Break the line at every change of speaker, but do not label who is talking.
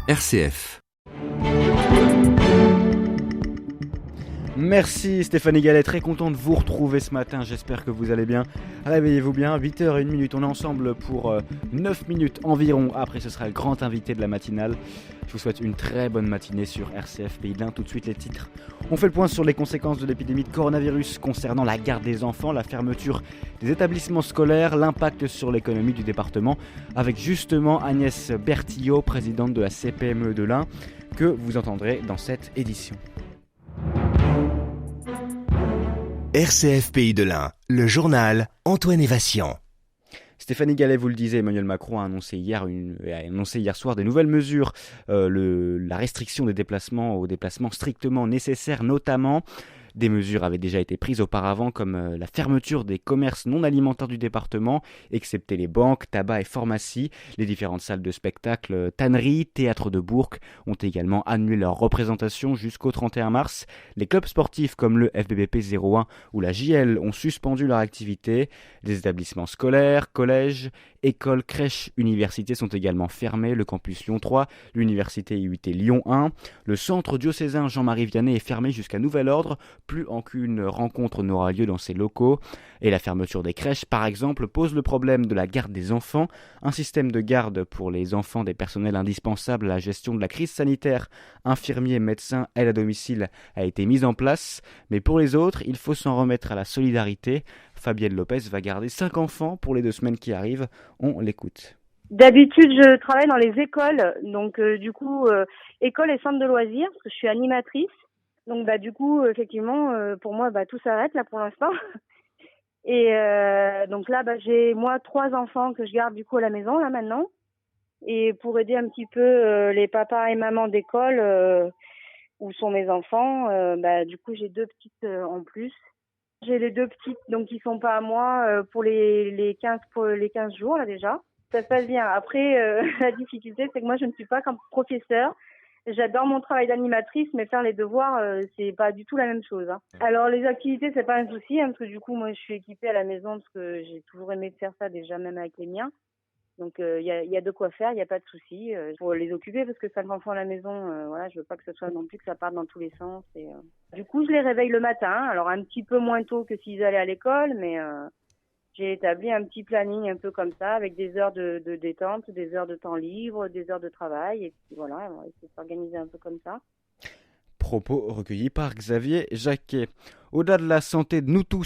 RCF.
Merci Stéphanie Gallet, très content de vous retrouver ce matin, j'espère que vous allez bien. Réveillez-vous bien, 8h01, on est ensemble pour 9 minutes environ, après ce sera le grand invité de la matinale. Je vous souhaite une très bonne matinée sur RCF Pays de l'Ain, tout de suite les titres. On fait le point sur les conséquences de l'épidémie de coronavirus concernant la garde des enfants, la fermeture des établissements scolaires, l'impact sur l'économie du département, avec justement Agnès Bertillot, présidente de la CPME de l'Ain, que vous entendrez dans cette édition.
RCF Pays de l'Ain, le journal Antoine Évassian.
Stéphanie Gallet, vous le disiez, Emmanuel Macron a annoncé hier soir des nouvelles mesures, la restriction des déplacements aux déplacements strictement nécessaires notamment. Des mesures avaient déjà été prises auparavant comme la fermeture des commerces non alimentaires du département, excepté les banques, tabac et pharmacies. Les différentes salles de spectacle, tanneries, théâtres de Bourg ont également annulé leur représentation jusqu'au 31 mars. Les clubs sportifs comme le FBBP 01 ou la JL ont suspendu leur activité. Les établissements scolaires, collèges, écoles, crèches, universités sont également fermés. Le campus Lyon 3, l'université IUT Lyon 1. Le centre diocésain Jean-Marie Vianney est fermé jusqu'à nouvel ordre. Plus aucune rencontre n'aura lieu dans ces locaux. Et la fermeture des crèches, par exemple, pose le problème de la garde des enfants. Un système de garde pour les enfants des personnels indispensables à la gestion de la crise sanitaire, infirmiers, médecins, aide à domicile, a été mis en place. Mais pour les autres, il faut s'en remettre à la solidarité. Fabienne Lopez va garder 5 enfants pour les 2 semaines qui arrivent. On l'écoute.
D'habitude, je travaille dans les écoles, donc école et centre de loisirs, parce que je suis animatrice. Donc du coup, effectivement, pour moi, tout s'arrête là pour l'instant. Et donc là, j'ai moi 3 enfants que je garde du coup à la maison là maintenant. Et pour aider un petit peu les papas et mamans d'école où sont mes enfants, du coup j'ai 2 petites en plus. J'ai les 2 petites donc qui sont pas à moi pour les 15 jours là déjà. Ça se passe bien. Après la difficulté c'est que moi je ne suis pas comme professeur. J'adore mon travail d'animatrice, mais faire les devoirs, c'est pas du tout la même chose. Alors les activités, c'est pas un souci, parce que du coup, moi, je suis équipée à la maison parce que j'ai toujours aimé faire ça déjà, même avec les miens. Donc il y a de quoi faire, il y a pas de souci. Pour les occuper, parce que 5 enfants à la maison, je veux pas que ce soit non plus que ça parte dans tous les sens. Du coup, je les réveille le matin, alors un petit peu moins tôt que s'ils allaient à l'école, mais j'ai établi un petit planning un peu comme ça, avec des heures de détente, des heures de temps libre, des heures de travail, et puis voilà, on va essayer de s'organiser un peu comme ça.
Propos recueillis par Xavier Jacquet. Au-delà de la santé de nous tous,